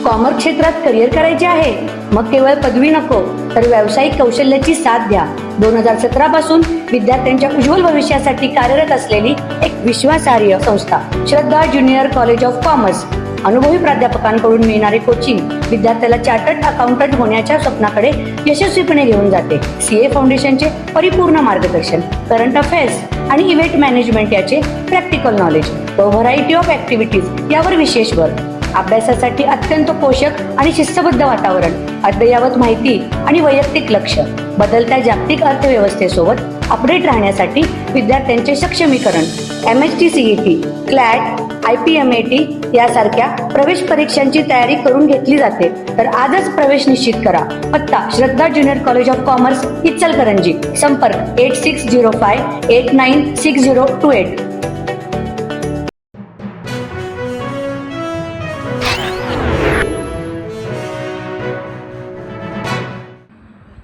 Commerce क्षेत्रात career करायचे आहे? मग केवळ पदवी नको तर व्यावसायिक कौशल्याची साथ द्या. 2017 पासून विद्यार्थ्यांच्या उज्ज्वल भविष्यासाठी कार्यरत असलेली एक विश्वासार्ह संस्था श्रद्धा ज्युनियर कॉलेज ऑफ कॉमर्स. अनुभवी प्राध्यापकांकडून मिळणारे कोचिंग विद्यार्थ्याला चार्टर्ड अकाउंटंट होण्याच्या स्वप्नाकडे यशस्वीपणे घेऊन जाते. सीए फाउंडेशनचे परिपूर्ण मार्गदर्शन, करंट अफेअर्स आणि इव्हेंट मॅनेजमेंट याचे प्रॅक्टिकल नॉलेज व व्हरायटी ऑफ ऍक्टिव्हिटीज यावर विशेष भर. अभ्यासासाठी अत्यंत पोषक आणि शिस्तबद्ध वातावरण, अद्ययावत माहिती आणि वैयक्तिक लक्ष. बदलत्या जागतिक अर्थव्यवस्थेसोबत अपडेट राहण्यासाठी विद्यार्थ्यांचे सक्षमीकरण. MHT CET, CLAT, IPMAT यासारख्या प्रवेश परीक्षांची तयारी करून घेतली जाते. तर आजच प्रवेश निश्चित करा. पत्ता Shraddha junior college of commerce, Ichalkaranji. संपर्क 8605896028.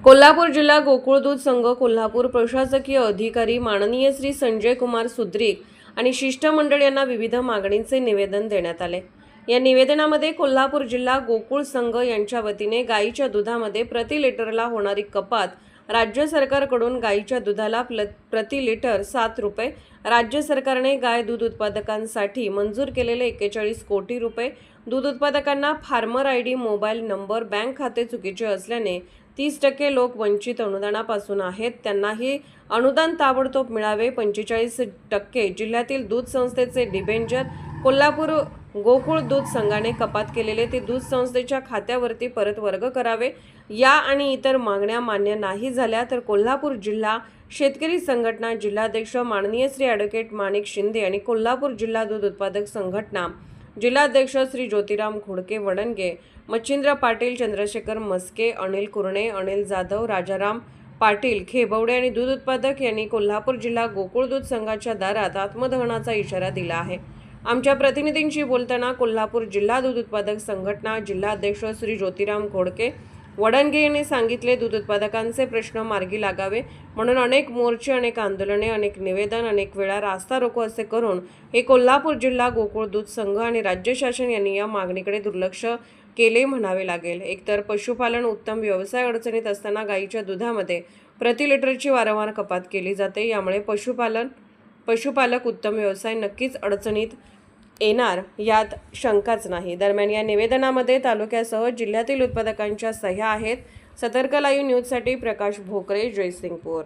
कोल्हापूर जिल्हा गोकुळ दूध संघ कोल्हापूर प्रशासकीय अधिकारी माननीय श्री संजय कुमार सुद्रिक आणि शिष्टमंडळ यांना विविध मागणींचे निवेदन देण्यात आले. या निवेदनामध्ये कोल्हापूर जिल्हा गोकुळ संघ यांच्या वतीने गायीच्या दुधामध्ये प्रति लिटरला होणारी कपात राज्य सरकारकडून गायीच्या दुधाला प्रति लिटर 7 रुपये, राज्य सरकारने गाय दूध उत्पादकांसाठी मंजूर केलेले 41 कोटी रुपये, दूध उत्पादकांना farmer ID, mobile number, bank खाते चुकीचे असल्याने 30% लोक वंचित अनुदानापासून आहेत, त्यांनाही अनुदान ताबडतोब मिळावे. 45% जिल्ह्यातील दूध संस्थेचे डिबेंचर कोल्हापूर गोकुळ दूध संघाने कपात केलेले ते दूध संस्थेच्या खात्यावरती परत वर्ग करावे. या आणि इतर मागण्या मान्य नाही झाल्या तर कोल्हापूर जिल्हा शेतकरी संघटना जिल्हाध्यक्ष माननीय श्री ॲडव्होकेट माणिक शिंदे आणि कोल्हापूर जिल्हा दूध उत्पादक संघटना जिल्हाध्यक्ष श्री ज्योतिराम घोडके वडणगे, मच्छिंद्र पाटील, चंद्रशेखर मस्के, अनिल कुरणे, अनिल जाधव, राजाराम पाटील खेबवडे आणि दूध उत्पादक यांनी कोल्हापूर जिल्हा गोकुळ दूध संघाच्या दारात आत्मदहनाचा इशारा दिला आहे. आमच्या प्रतिनिधींशी बोलताना कोल्हापूर जिल्हा दूध उत्पादक संघटना जिल्हाध्यक्ष श्री ज्योतिराम घोडके वडणगे यांनी सांगितले, दूध उत्पादकांचे प्रश्न मार्गी लागावे म्हणून अनेक मोर्चे, अनेक आंदोलने, अनेक निवेदन, अनेक वेळा रास्ता रोको असे करून हे कोल्हापूर जिल्हा गोकुळ दूध संघ आणि राज्य शासन यांनी या मागणीकडे दुर्लक्ष केले म्हणावे लागेल. एकतर पशुपालन उत्तम व्यवसाय अडचणीत असताना गायीच्या दुधामध्ये प्रति लिटरची वारंवार कपात केली जाते. यामुळे पशुपालक उत्तम व्यवसाय नक्कीच अडचणीत येणार यात शंकाच नाही. दरम्यान या निवेदनामध्ये तालुक्यासह जिल्ह्यातील उत्पादकांच्या सह्या आहेत. सतर्क लाईव्ह न्यूजसाठी प्रकाश भोकरे, जयसिंगपूर.